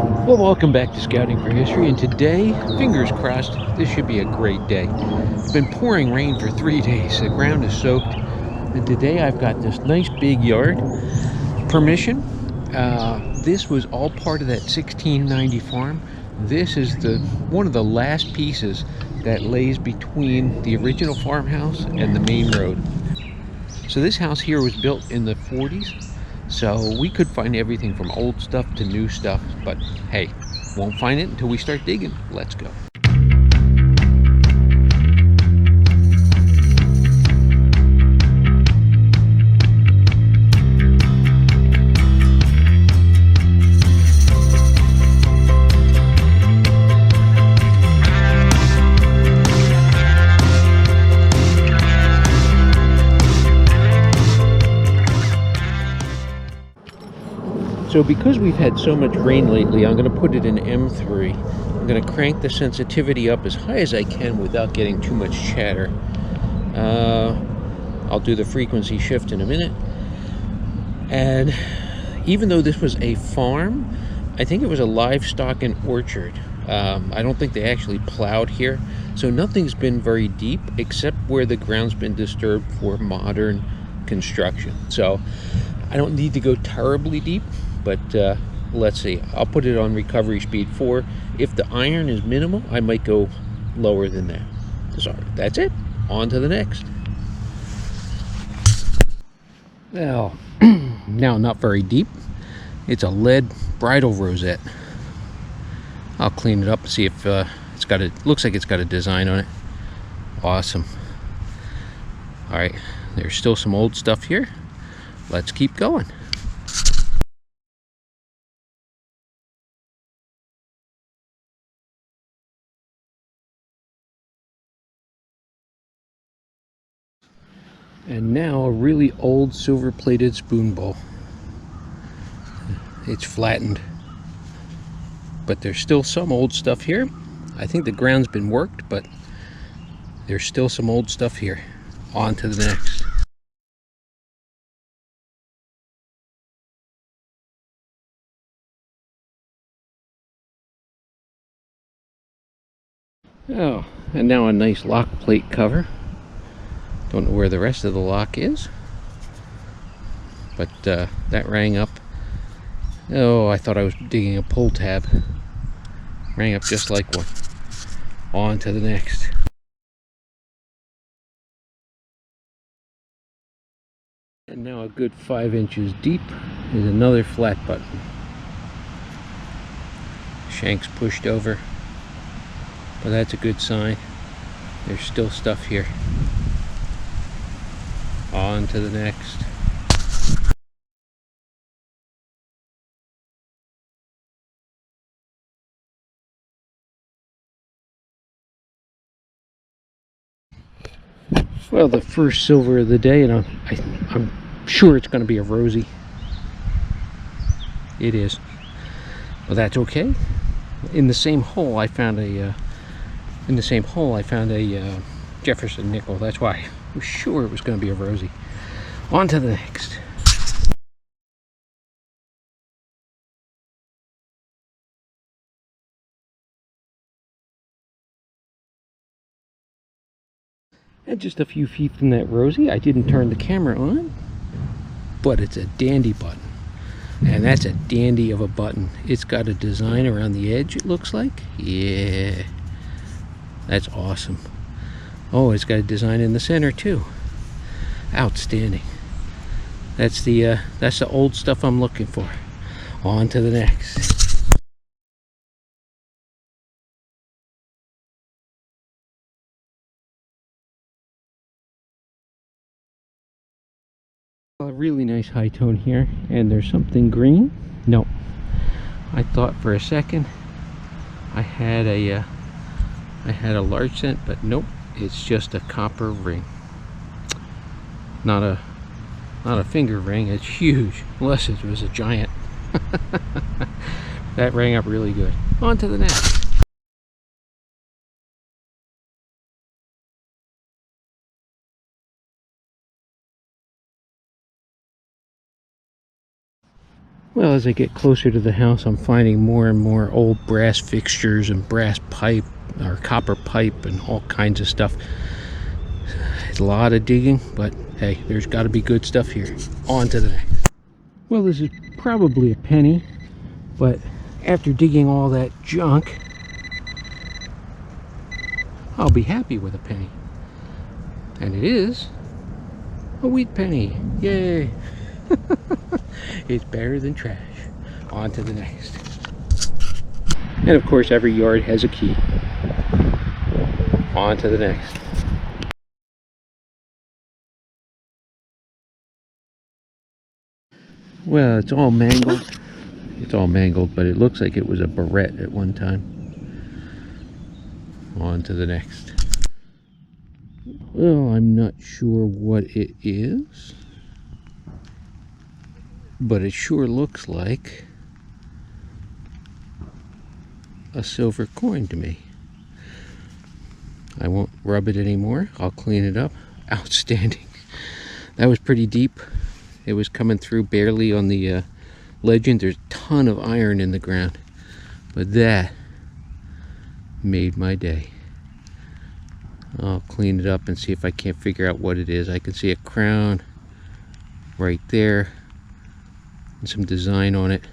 Well, welcome back to Scouting for History, and today, fingers crossed, this should be a great day. It's been pouring rain for 3 days. The ground is soaked, and today I've got this nice big yard. Permission. This was all part of that 1690 farm. This is one of the last pieces that lays between the original farmhouse and the main road. So this house here was built in the 40s. So we could find everything from old stuff to new stuff, but hey, won't find it until we start digging. Let's go. So because we've had so much rain lately, I'm going to put it in M3. I'm going to crank the sensitivity up as high as I can without getting too much chatter. I'll do the frequency shift in a minute. And even though this was a farm, I think it was a livestock and orchard. I don't think they actually plowed here. So nothing's been very deep except where the ground's been disturbed for modern construction. So I don't need to go terribly deep. But let's see, I'll put it on recovery speed 4. If the iron is minimal, I might go lower than that. So that's it. On to the next. Well, now not very deep. It's a lead bridle rosette. I'll clean it up and see if it's got looks like it's got a design on it. Awesome. All right, there's still some old stuff here. Let's keep going. And now a really old silver-plated spoon bowl. It's flattened, but there's still some old stuff here. I think the ground's been worked, but there's still some old stuff here. On to the next. Oh, and now a nice lock plate cover. Don't know where the rest of the lock is, but that rang up. Oh, I thought I was digging a pull tab. Rang up just like one. On to the next. And now a good 5 inches deep is another flat button. Shank's pushed over, but that's a good sign. There's still stuff here. On to the next. Well, the first silver of the day, and I'm sure it's going to be a rosy. It is. Well, that's okay. In the same hole, I found a Jefferson nickel. That's why I was sure it was going to be a rosy. On to the next. And just a few feet from that rosy, I didn't turn the camera on, but it's a dandy button. And that's a dandy of a button. It's got a design around the edge, it looks like. Yeah, that's awesome. Oh, it's got a design in the center too. Outstanding. That's the old stuff I'm looking for. On to the next. A really nice high tone here, and there's something green. No, I thought for a second I had a large cent, but nope, it's just a copper ring. Not a finger ring. It's huge, unless it was a giant. That rang up really good. On to the next. Well, as I get closer to the house, I'm finding more and more old brass fixtures and brass pipe or copper pipe and all kinds of stuff. It's a lot of digging, but hey, there's got to be good stuff here. On to the next. Well, this is probably a penny, but after digging all that junk, I'll be happy with a penny. And it is a wheat penny. Yay! It's better than trash. On to the next. And of course, every yard has a key. On to the next. Well, it's all mangled. It's all mangled, but it looks like it was a barrette at one time. On to the next. Well, I'm not sure what it is, but it sure looks like a silver coin to me. I won't rub it anymore. I'll clean it up. Outstanding. That was pretty deep. It was coming through barely on the Legend. There's a ton of iron in the ground, but that made my day. I'll clean it up and see if I can't figure out what it is. I can see a crown right there and some design on it.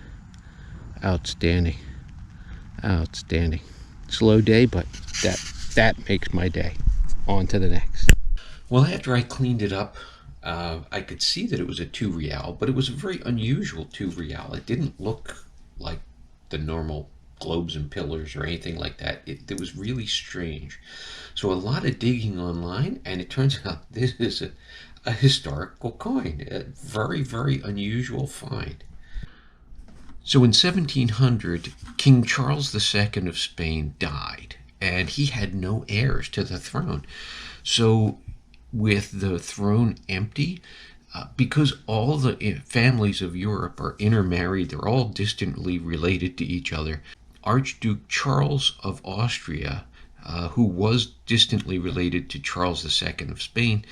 Outstanding. Outstanding. Slow day, but that makes my day. On to the next. Well, after I cleaned it up, I could see that it was a 2 real, but it was a very unusual 2 real. It didn't look like the normal globes and pillars or anything like that. It was really strange. So a lot of digging online, and it turns out this is a historical coin. A very, very unusual find. So in 1700, King Charles II of Spain died, and he had no heirs to the throne. So with the throne empty, because all the families of Europe are intermarried, they're all distantly related to each other, Archduke Charles of Austria, who was distantly related to Charles II of Spain,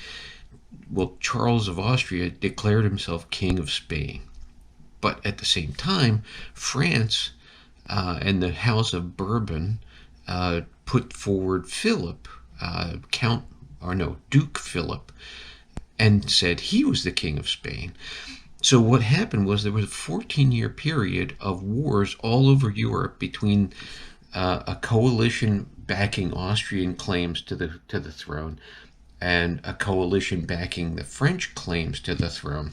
well, Charles of Austria declared himself King of Spain. But at the same time, France and the House of Bourbon put forward Philip, Duke Philip, and said he was the King of Spain. So what happened was there was a 14-year period of wars all over Europe between a coalition backing Austrian claims to the throne and a coalition backing the French claims to the throne.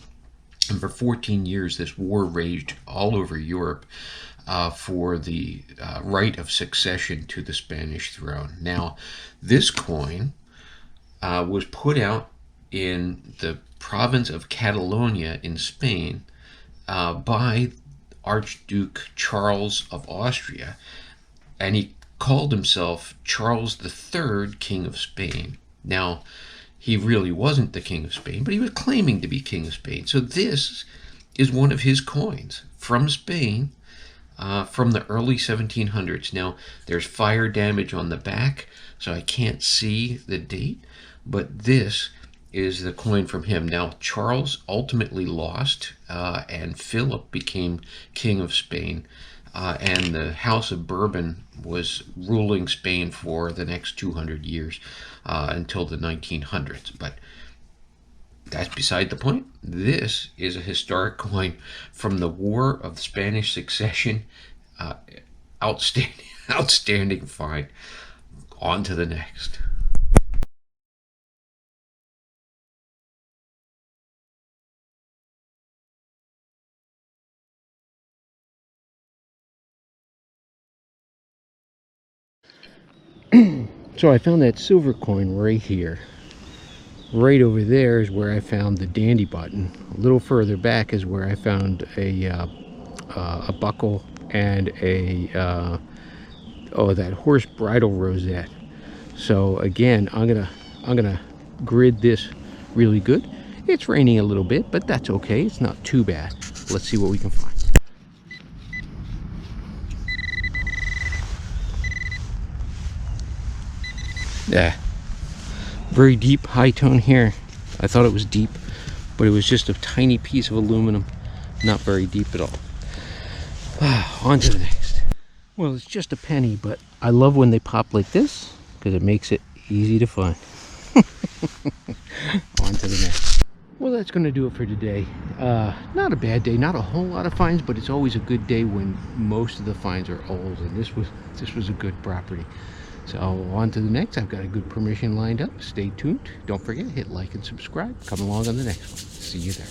And for 14 years, this war raged all over Europe for the right of succession to the Spanish throne. Now, this coin was put out in the province of Catalonia in Spain by Archduke Charles of Austria, and he called himself Charles III, King of Spain. Now, he really wasn't the King of Spain, but he was claiming to be King of Spain. So this is one of his coins from Spain from the early 1700s. Now, there's fire damage on the back, so I can't see the date, but this is the coin from him. Now, Charles ultimately lost, and Philip became King of Spain, and the House of Bourbon was ruling Spain for the next 200 years until the 1900s. But that's beside the point. This is a historic coin from the War of Spanish Succession. Outstanding find. On to the next. So I found that silver coin right here. Right over there is where I found the dandy button. A little further back is where I found a buckle and that horse bridle rosette. So again, I'm gonna grid this really good. It's raining a little bit, but that's okay. It's not too bad. Let's see what we can find. Yeah, very deep high tone here. I thought it was deep, but it was just a tiny piece of aluminum, not very deep at all. On to the next. Well, it's just a penny, but I love when they pop like this because it makes it easy to find. On to the next. Well, that's going to do it for today. Not a bad day, not a whole lot of finds, but it's always a good day when most of the finds are old, and this was a good property. So on to the next. I've got a good permission lined up. Stay tuned. Don't forget, hit like and subscribe. Come along on the next one. See you there.